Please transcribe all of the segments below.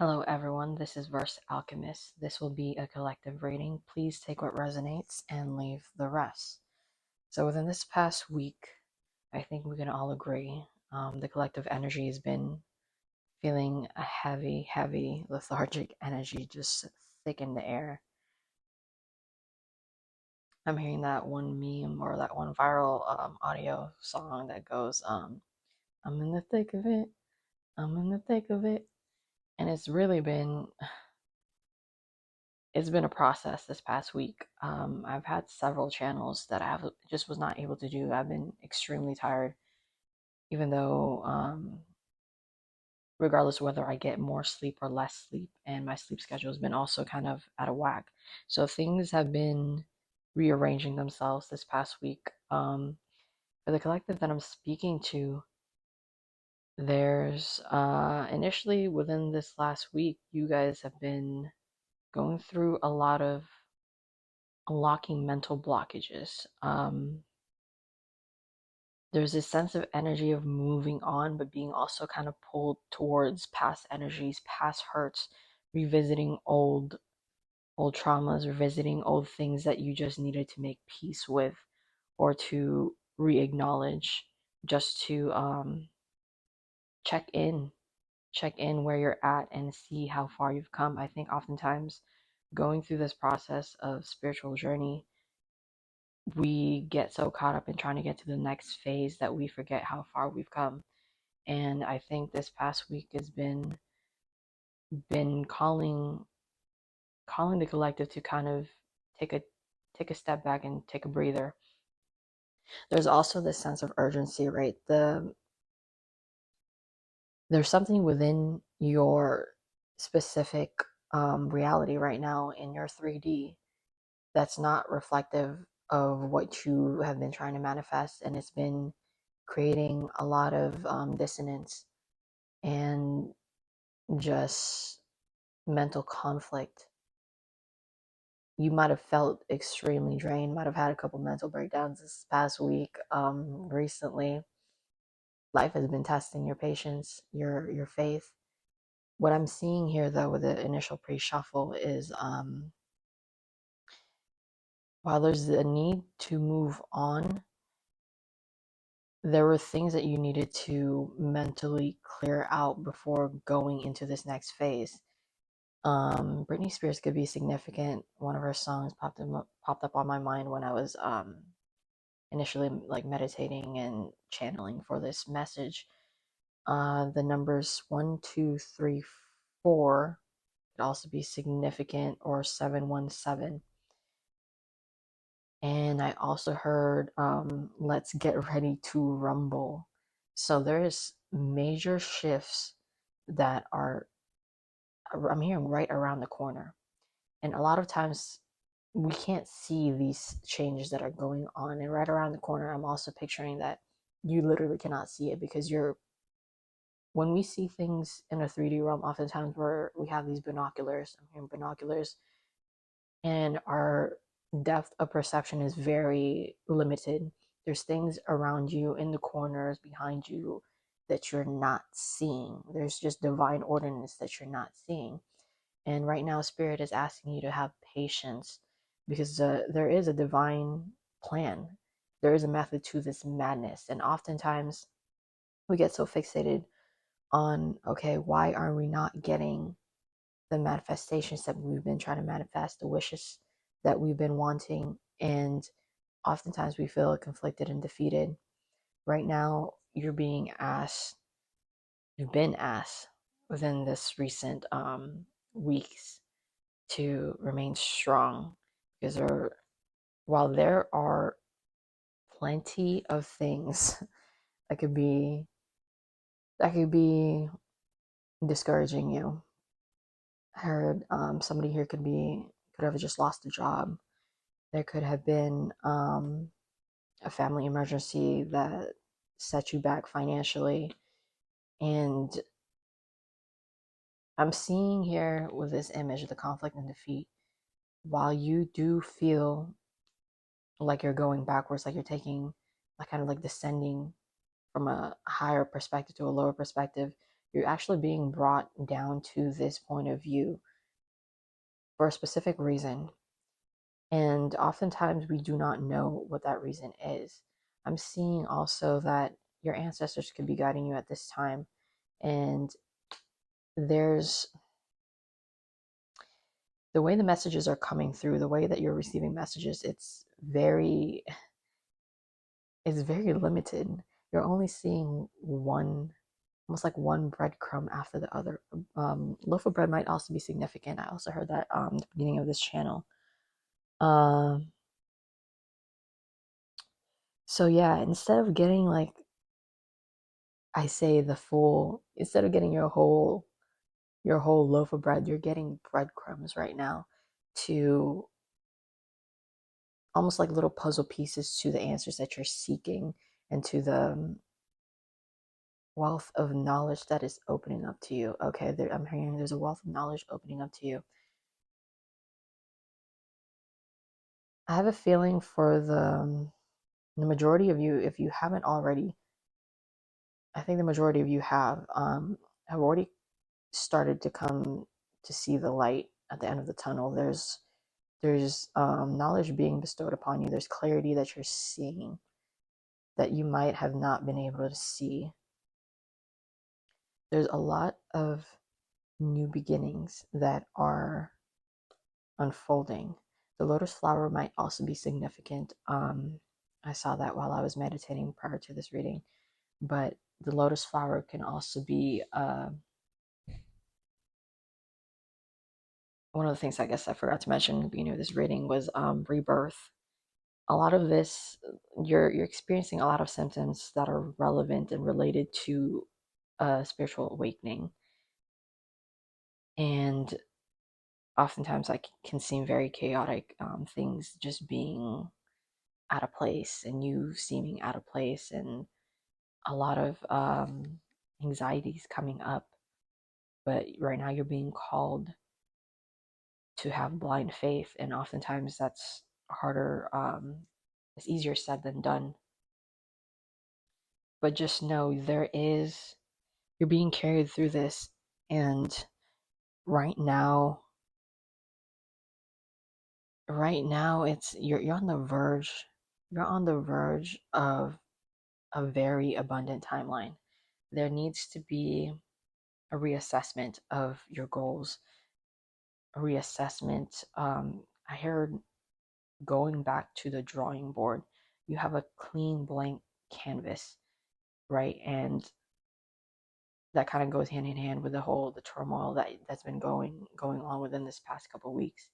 Hello, everyone. This is VersedAlchemist. This will be a collective reading. Please take what resonates and leave the rest. So, within this past week, I think we can all agree the collective energy has been feeling a heavy, heavy, lethargic energy just thick in the air. I'm hearing that one meme or that one viral audio song that goes, I'm in the thick of it, I'm in the thick of it. And it's been a process this past week. I've had several channels that just was not able to do. I've been extremely tired, even though, regardless of whether I get more sleep or less sleep, and my sleep schedule has been also kind of out of whack. So things have been rearranging themselves this past week. For the collective that I'm speaking to, there's initially within this last week, you guys have been going through a lot of unlocking mental blockages. There's this sense of energy of moving on, but being also kind of pulled towards past energies, past hurts, revisiting old traumas, revisiting old things that you just needed to make peace with or to re-acknowledge, just to check in, check in where you're at and see how far you've come. I think oftentimes going through this process of spiritual journey, we get so caught up in trying to get to the next phase that we forget how far we've come. And I think this past week has been calling the collective to kind of take a take a step back and take a breather. There's also this sense of urgency, right? There's something within your specific reality right now in your 3D that's not reflective of what you have been trying to manifest, and it's been creating a lot of dissonance and just mental conflict. You might have felt extremely drained, might have had a couple mental breakdowns this past week. Recently, life has been testing your patience, your faith. What I'm seeing here, though, with the initial pre-shuffle is while there's a need to move on, there were things that you needed to mentally clear out before going into this next phase. Britney Spears could be significant. One of her songs popped up on my mind when I was initially like meditating and channeling for this message. The numbers 1, 2, 3, 4 could also be significant, or 717. And I also heard let's get ready to rumble. So there's major shifts that are I'm hearing right around the corner. And a lot of times we can't see these changes that are going on. And right around the corner, I'm also picturing that you literally cannot see it because when we see things in a 3D realm, oftentimes we have these binoculars, I'm hearing binoculars, and our depth of perception is very limited. There's things around you, in the corners, behind you, that you're not seeing. There's just divine ordinance that you're not seeing. And right now, Spirit is asking you to have patience because there is a divine plan. There is a method to this madness. And oftentimes, we get so fixated on, okay, why are we not getting the manifestations that we've been trying to manifest, the wishes that we've been wanting? And oftentimes, we feel conflicted and defeated. Right now, you've been asked within this recent weeks to remain strong because while there are plenty of things that could be discouraging you. I heard somebody here could have just lost a job. There could have been a family emergency that set you back financially. And I'm seeing here with this image, the conflict and defeat, while you do feel like you're going backwards, like you're taking like kind of like descending from a higher perspective to a lower perspective, You're actually being brought down to this point of view for a specific reason. And oftentimes we do not know what that reason is. I'm seeing also that your ancestors could be guiding you at this time. And there's the way the messages are coming through, the way that you're receiving messages, it's very limited. You're only seeing one, almost like one breadcrumb after the other. Loaf of bread might also be significant. I also heard that at the beginning of this channel. So yeah, instead of getting like I say instead of getting your whole loaf of bread, you're getting breadcrumbs right now to almost like little puzzle pieces to the answers that you're seeking and to the wealth of knowledge that is opening up to you. Okay, I'm hearing there's a wealth of knowledge opening up to you. I have a feeling for the majority of you, if you haven't already, I think the majority of you have already started to come to see the light at the end of the tunnel. There's knowledge being bestowed upon you. There's clarity that you're seeing that you might have not been able to see. There's a lot of new beginnings that are unfolding. The lotus flower might also be significant. I saw that while I was meditating prior to this reading, but the lotus flower can also be one of the things I guess I forgot to mention at the beginning of this reading was rebirth. A lot of this, you're experiencing a lot of symptoms that are relevant and related to a spiritual awakening, and oftentimes I can seem very chaotic. Things just being out of place and you seeming out of place, and a lot of anxieties coming up. But right now you're being called to have blind faith, and oftentimes that's harder. It's easier said than done. But just know you're being carried through this, and right now it's you're on the verge of a very abundant timeline. There needs to be a reassessment of your goals, a reassessment. I heard going back to the drawing board. You have a clean blank canvas, right? And that kind of goes hand in hand with the turmoil that's been going on within this past couple of weeks.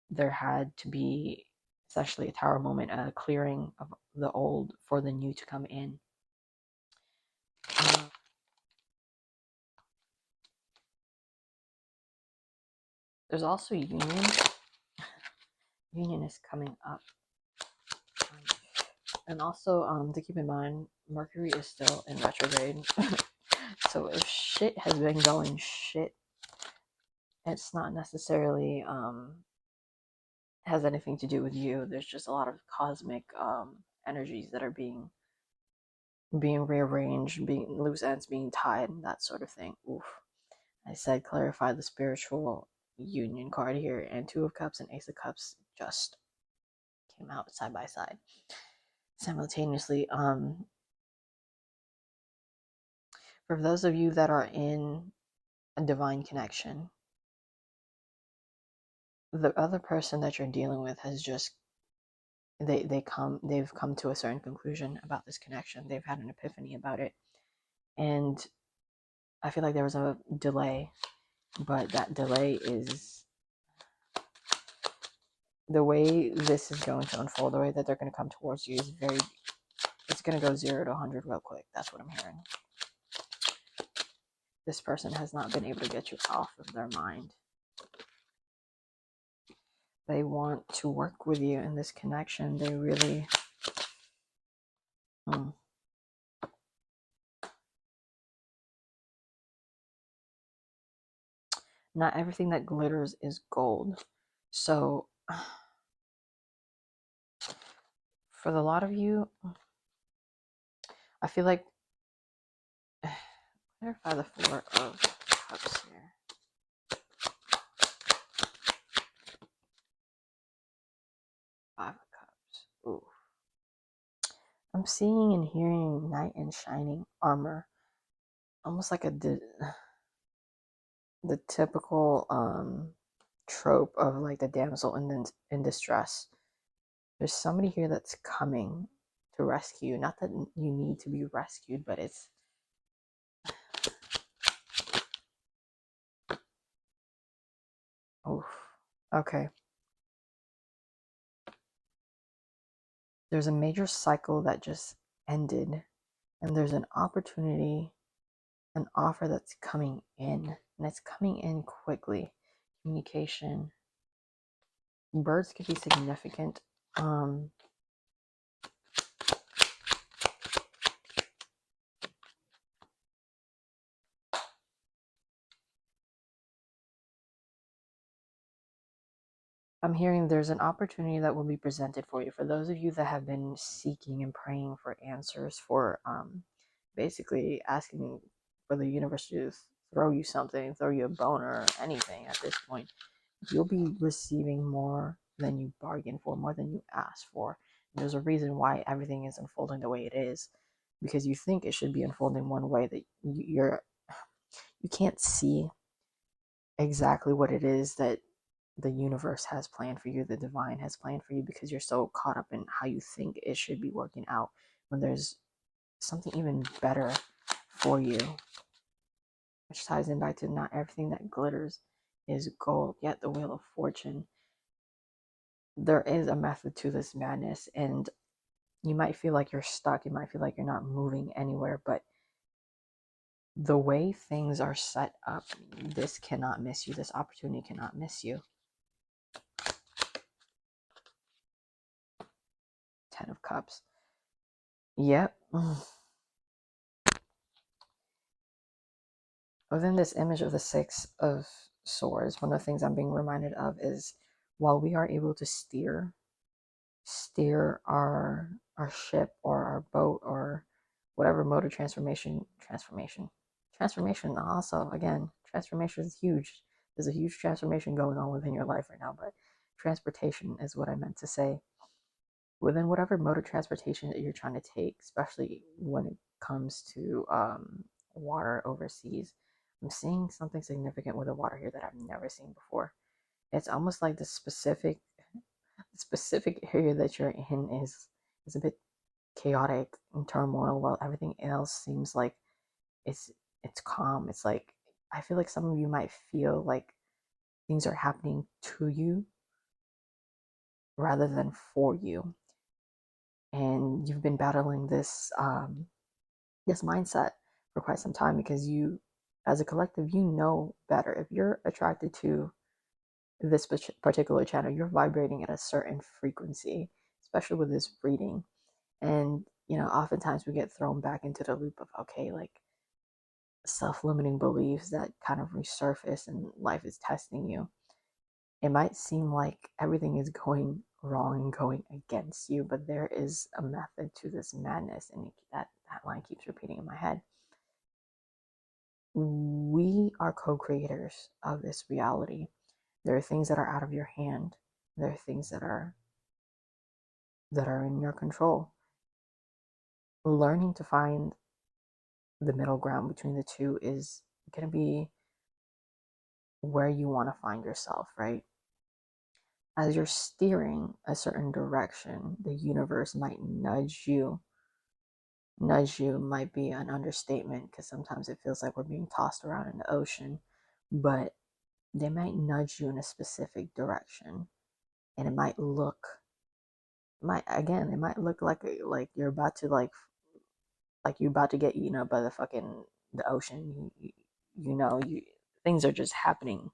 There had to be essentially a tower moment, a clearing of the old for the new to come in. There's also union. Union is coming up. And also to keep in mind, Mercury is still in retrograde. So if shit has been going shit, it's not necessarily has anything to do with you. There's just a lot of cosmic energies that are being rearranged, being loose ends being tied, and that sort of thing. Oof. I said clarify the spiritual union card here, and Two of Cups and Ace of Cups just came out side by side simultaneously. For those of you that are in a divine connection, the other person that you're dealing with has just they've come to a certain conclusion about this connection. They've had an epiphany about it, and I feel like there was a delay, but that delay is the way this is going to unfold. The way that they're going to come towards you is it's going to go 0 to 100 real quick. That's what I'm hearing. This person has not been able to get you off of their mind. They want to work with you in this connection. They really not everything that glitters is gold. So for the lot of you, I feel like Clarify the Four of Cups here. Five of Cups. Ooh. I'm seeing and hearing knight in shining armor. Almost like the typical trope of like the damsel in distress. There's somebody here that's coming to rescue you. Not that you need to be rescued, but it's oof. Okay. There's a major cycle that just ended, and there's an opportunity, an offer that's coming in, and it's coming in quickly. Communication. Birds could be significant. I'm hearing there's an opportunity that will be presented for you. For those of you that have been seeking and praying for answers, for basically asking for the universe to throw you something, throw you a bone or anything at this point, you'll be receiving more than you bargained for, more than you asked for. And there's a reason why everything is unfolding the way it is, because you think it should be unfolding one way that you can't see exactly what it is that the universe has planned for you, the divine has planned for you, because you're so caught up in how you think it should be working out when there's something even better for you, which ties in back to not everything that glitters is gold. Yet the Wheel of Fortune, there is a method to this madness, and you might feel like you're stuck, you might feel like you're not moving anywhere, but the way things are set up, this cannot miss you, this opportunity cannot miss you. Ten of Cups. Yep. Within this image of the Six of Swords, one of the things I'm being reminded of is, while we are able to steer our ship or our boat or whatever mode of transformation also, again, transformation is huge. There's a huge transformation going on within your life right now, but transportation is what I meant to say. Within whatever mode of transportation that you're trying to take, especially when it comes to water overseas, I'm seeing something significant with the water here that I've never seen before. It's almost like the specific area that you're in is a bit chaotic and turmoil, while everything else seems like it's it's calm. It's like, I feel like some of you might feel like things are happening to you rather than for you, and you've been battling this mindset for quite some time, because you, as a collective, you know better. If you're attracted to this particular channel, you're vibrating at a certain frequency, especially with this reading. And oftentimes we get thrown back into the loop of, okay, like, self-limiting beliefs that kind of resurface and life is testing you. It might seem like everything is going wrong and going against you, but there is a method to this madness, and that line keeps repeating in my head. We are co-creators of this reality. There are things that are out of your hand. There are things that are in your control. Learning to find the middle ground between the two is going to be where you want to find yourself, right? As you're steering a certain direction, the universe might nudge you. Nudge you might be an understatement, because sometimes it feels like we're being tossed around in the ocean, but they might nudge you in a specific direction, and it might look like you're about to you're about to get eaten up by the ocean. You things are just happening,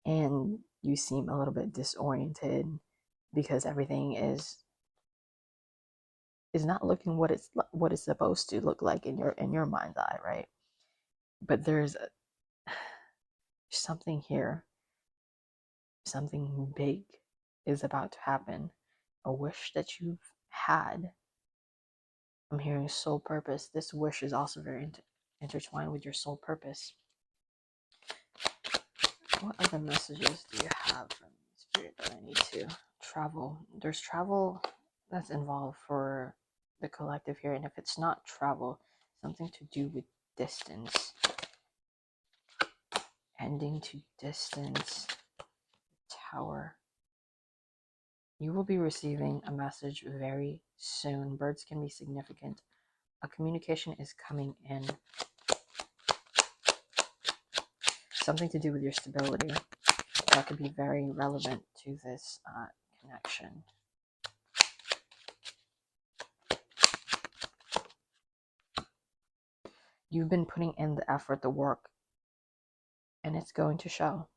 and you seem a little bit disoriented because everything is not looking what it's supposed to look like in your mind's eye, right? But there's something here. Something big is about to happen. A wish that you've had. I'm hearing soul purpose. This wish is also very intertwined with your soul purpose. What other messages do you have from Spirit that I need to travel? There's travel that's involved for the collective here, and if it's not travel, something to do with distance, ending to distance, Tower. You will be receiving a message very soon. Birds can be significant. A communication is coming in. Something to do with your stability. That could be very relevant to this connection. You've been putting in the effort, the work, and it's going to show.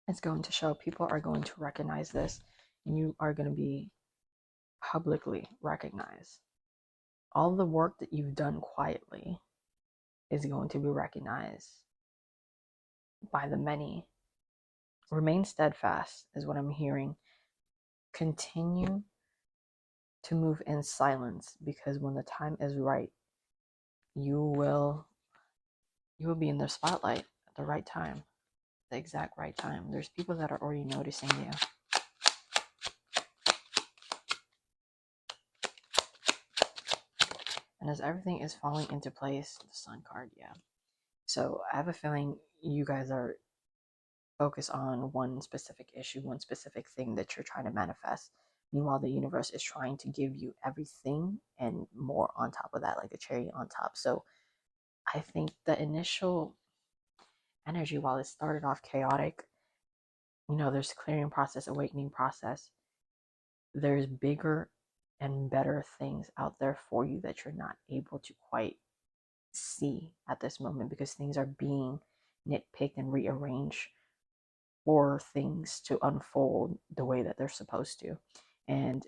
It's going to show. People are going to recognize this, and you are going to be publicly recognized. All the work that you've done quietly is going to be recognized by the many. Remain steadfast is what I'm hearing. Continue to move in silence, because when the time is right, you will be in the spotlight at the right time, the exact right time. There's people that are already noticing you. And as everything is falling into place, the Sun card, yeah. So I have a feeling you guys are focused on one specific issue, one specific thing that you're trying to manifest. Meanwhile, the universe is trying to give you everything and more on top of that, like a cherry on top. So I think the initial energy, while it started off chaotic, there's clearing process, awakening process. There's bigger and better things out there for you that you're not able to quite see at this moment, because things are being nitpicked and rearranged for things to unfold the way that they're supposed to. And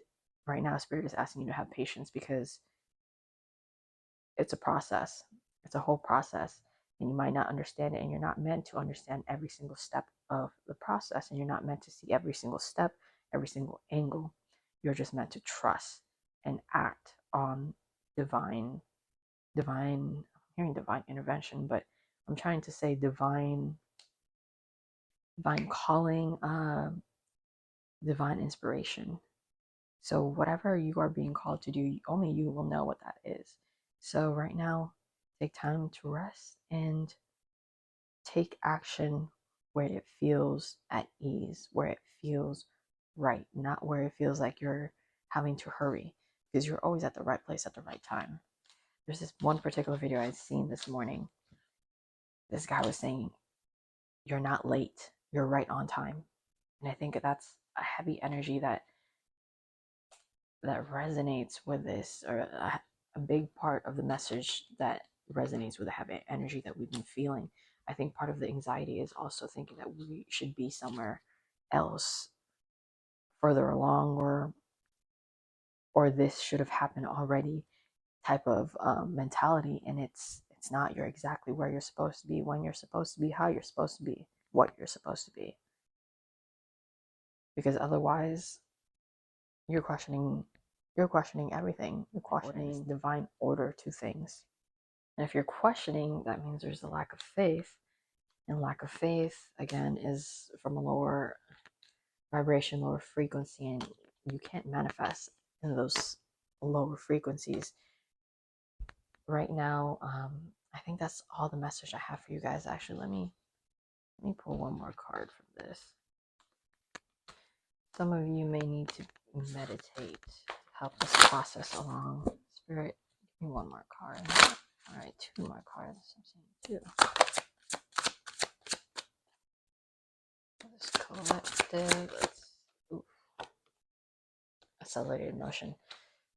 right now, Spirit is asking you to have patience, because it's a process. It's a whole process, and you might not understand it, and you're not meant to understand every single step of the process, and you're not meant to see every single step, every single angle. You're just meant to trust and act on divine, I'm hearing divine intervention, but I'm trying to say divine calling, divine inspiration. So whatever you are being called to do, only you will know what that is. So right now, take time to rest and take action where it feels at ease, where it feels right, not where it feels like you're having to hurry, because you're always at the right place at the right time. There's this one particular video I'd seen this morning. This guy was saying, you're not late, you're right on time. And I think that's a heavy energy that resonates with this, or a big part of the message that resonates with the heavy energy that we've been feeling. I think part of the anxiety is also thinking that we should be somewhere else, further along, or this should have happened already type of mentality. And it's not. You're exactly where you're supposed to be, when you're supposed to be, how you're supposed to be, what you're supposed to be. Because otherwise, you're questioning everything. You're questioning divine order to things. And if you're questioning, that means there's a lack of faith. And lack of faith, again, is from a lower vibration, lower frequency, and you can't manifest in those lower frequencies. Right now, I think that's all the message I have for you guys. Actually, let me pull one more card from this. Some of you may need to meditate to help this process along. Spirit, give me one more card. All right, two more cards. I'm saying two. This collective. Accelerated motion.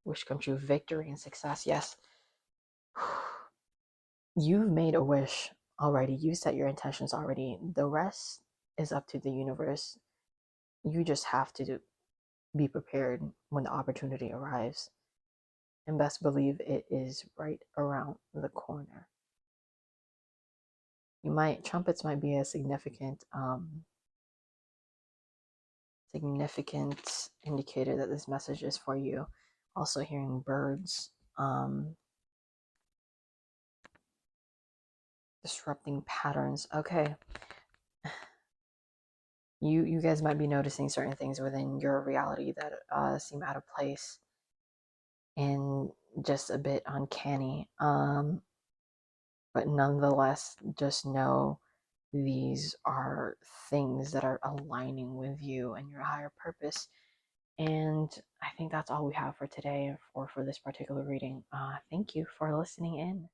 Wish come true. Victory and success. Yes. You've made a wish already. You set your intentions already. The rest is up to the universe. You just have to be prepared when the opportunity arrives. And best believe it is right around the corner. Trumpets might be a significant indicator that this message is for you. Also hearing birds. Disrupting patterns. Okay. You guys might be noticing certain things within your reality that seem out of place and just a bit uncanny. But nonetheless, just know these are things that are aligning with you and your higher purpose. And I think that's all we have for today or for this particular reading. Thank you for listening in.